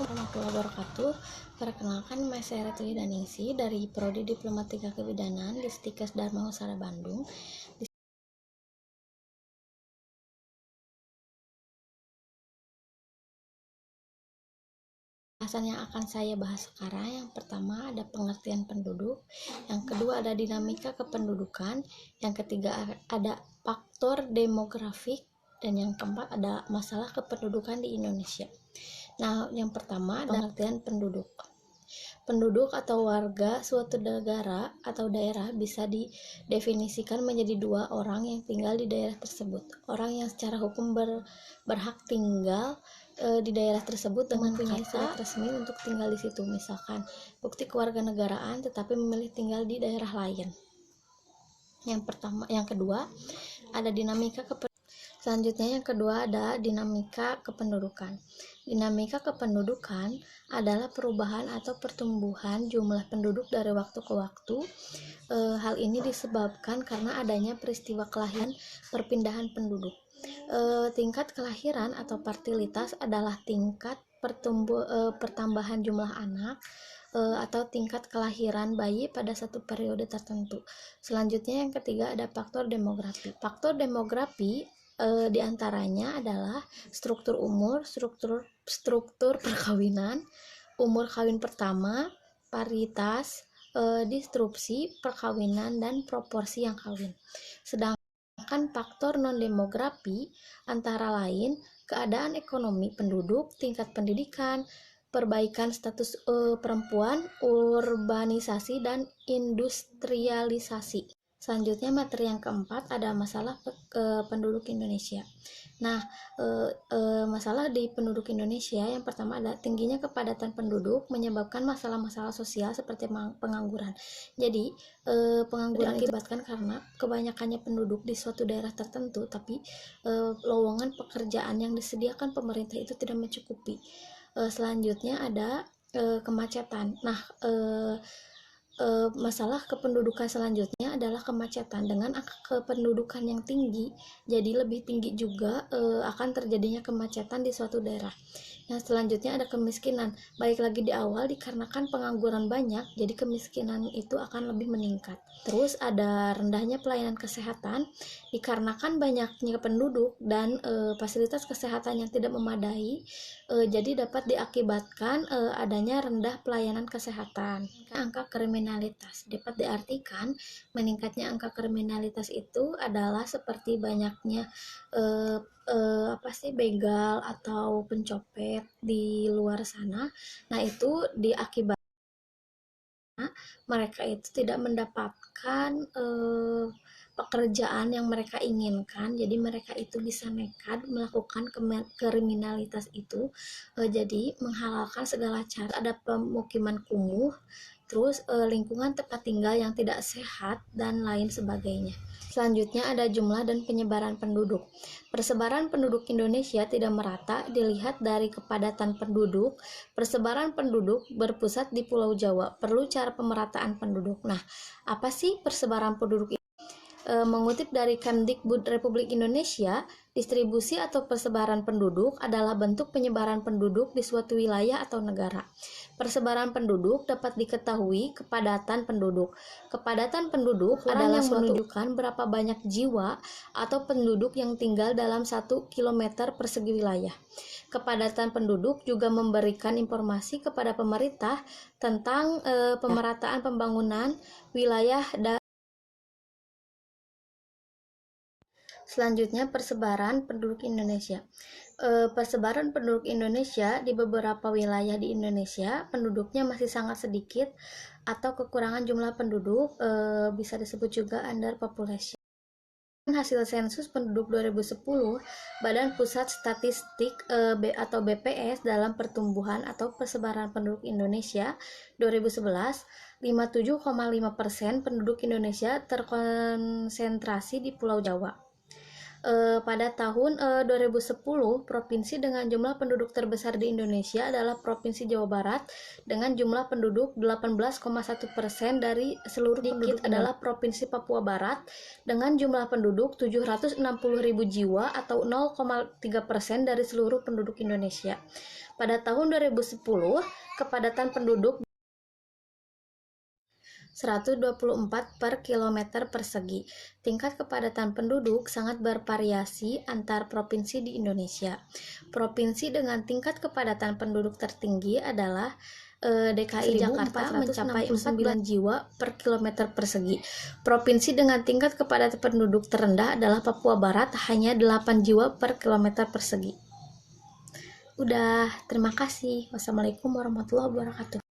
Warahmatullahi wabarakatuh. Perkenalkan, saya Retli Daningsi dari Prodi Diplomatika Kebidanan di Stikes Dharma Husada Bandung. Bahasan yang akan saya bahas sekarang, yang pertama ada pengertian penduduk, yang kedua ada dinamika kependudukan, yang ketiga ada faktor demografik, dan yang keempat ada masalah kependudukan di Indonesia. Nah, yang pertama ada pengertian penduduk. Penduduk atau warga suatu negara atau daerah bisa didefinisikan menjadi dua orang yang tinggal di daerah tersebut. Orang yang secara hukum berhak tinggal di daerah tersebut dengan mempunyai surat resmi untuk tinggal di situ, misalkan bukti kewarganegaraan, tetapi memilih tinggal di daerah lain. Yang kedua ada dinamika Selanjutnya yang kedua ada dinamika kependudukan. Dinamika kependudukan adalah perubahan atau pertumbuhan jumlah penduduk dari waktu ke waktu. Hal ini disebabkan karena adanya peristiwa kelahiran perpindahan penduduk. Tingkat kelahiran atau fertilitas adalah tingkat pertambahan jumlah anak atau tingkat kelahiran bayi pada satu periode tertentu. Selanjutnya yang ketiga ada faktor demografi. Faktor demografi diantaranya adalah struktur umur, struktur perkawinan, umur kawin pertama, paritas, disrupsi perkawinan, dan proporsi yang kawin. Sedangkan faktor non-demografi antara lain keadaan ekonomi penduduk, tingkat pendidikan, perbaikan status perempuan, urbanisasi, dan industrialisasi. Selanjutnya materi yang keempat ada masalah penduduk Indonesia. Nah, masalah di penduduk Indonesia yang pertama ada tingginya kepadatan penduduk menyebabkan masalah-masalah sosial seperti pengangguran. Jadi, pengangguran diakibatkan karena kebanyakannya penduduk di suatu daerah tertentu, tapi lowongan pekerjaan yang disediakan pemerintah itu tidak mencukupi. Selanjutnya ada kemacetan. Nah, masalah kependudukan selanjutnya adalah kemacetan. Dengan angka kependudukan yang tinggi, jadi lebih tinggi juga akan terjadinya kemacetan di suatu daerah. Yang selanjutnya ada kemiskinan. Balik lagi di awal, dikarenakan pengangguran banyak, jadi kemiskinan itu akan lebih meningkat. Terus ada rendahnya pelayanan kesehatan, dikarenakan banyaknya penduduk dan fasilitas kesehatan yang tidak memadai, jadi dapat diakibatkan adanya rendah pelayanan kesehatan. Angka kriminalitas dapat diartikan meningkatnya angka kriminalitas itu adalah seperti banyaknya begal atau pencopet di luar sana. Nah, itu diakibatkan mereka itu tidak mendapatkan pekerjaan yang mereka inginkan, jadi mereka itu bisa nekat melakukan kriminalitas itu. Jadi menghalalkan segala cara, ada pemukiman kumuh, terus lingkungan tempat tinggal yang tidak sehat, dan lain sebagainya. Selanjutnya ada jumlah dan penyebaran penduduk. Persebaran penduduk Indonesia tidak merata dilihat dari kepadatan penduduk. Persebaran penduduk berpusat di Pulau Jawa. Perlu cara pemerataan penduduk. Nah, apa sih persebaran penduduk? Mengutip dari Kemdikbud Republik Indonesia, distribusi atau persebaran penduduk adalah bentuk penyebaran penduduk di suatu wilayah atau negara. Persebaran penduduk dapat diketahui kepadatan penduduk. Kepadatan penduduk adalah menunjukkan berapa banyak jiwa atau penduduk yang tinggal dalam 1 km persegi wilayah. Kepadatan penduduk juga memberikan informasi kepada pemerintah tentang pemerataan pembangunan wilayah dan Selanjutnya, persebaran penduduk Indonesia. Persebaran penduduk Indonesia di beberapa wilayah di Indonesia, penduduknya masih sangat sedikit atau kekurangan jumlah penduduk, bisa disebut juga underpopulation. Hasil sensus penduduk 2010, Badan Pusat Statistik atau BPS dalam pertumbuhan atau persebaran penduduk Indonesia 2011, 57,5% penduduk Indonesia terkonsentrasi di Pulau Jawa. Pada tahun 2010, provinsi dengan jumlah penduduk terbesar di Indonesia adalah Provinsi Jawa Barat dengan jumlah penduduk 18,1% dari seluruh penduduk adalah Provinsi Papua Barat dengan jumlah penduduk 760.000 jiwa atau 0,3% dari seluruh penduduk Indonesia. Pada tahun 2010, kepadatan penduduk 124 per kilometer persegi. Tingkat kepadatan penduduk sangat bervariasi antar provinsi di Indonesia. Provinsi dengan tingkat kepadatan penduduk tertinggi adalah DKI Jakarta mencapai 49 jiwa per kilometer persegi. Provinsi dengan tingkat kepadatan penduduk terendah adalah Papua Barat, hanya 8 jiwa per kilometer persegi. Udah, terima kasih. Wassalamualaikum warahmatullahi wabarakatuh.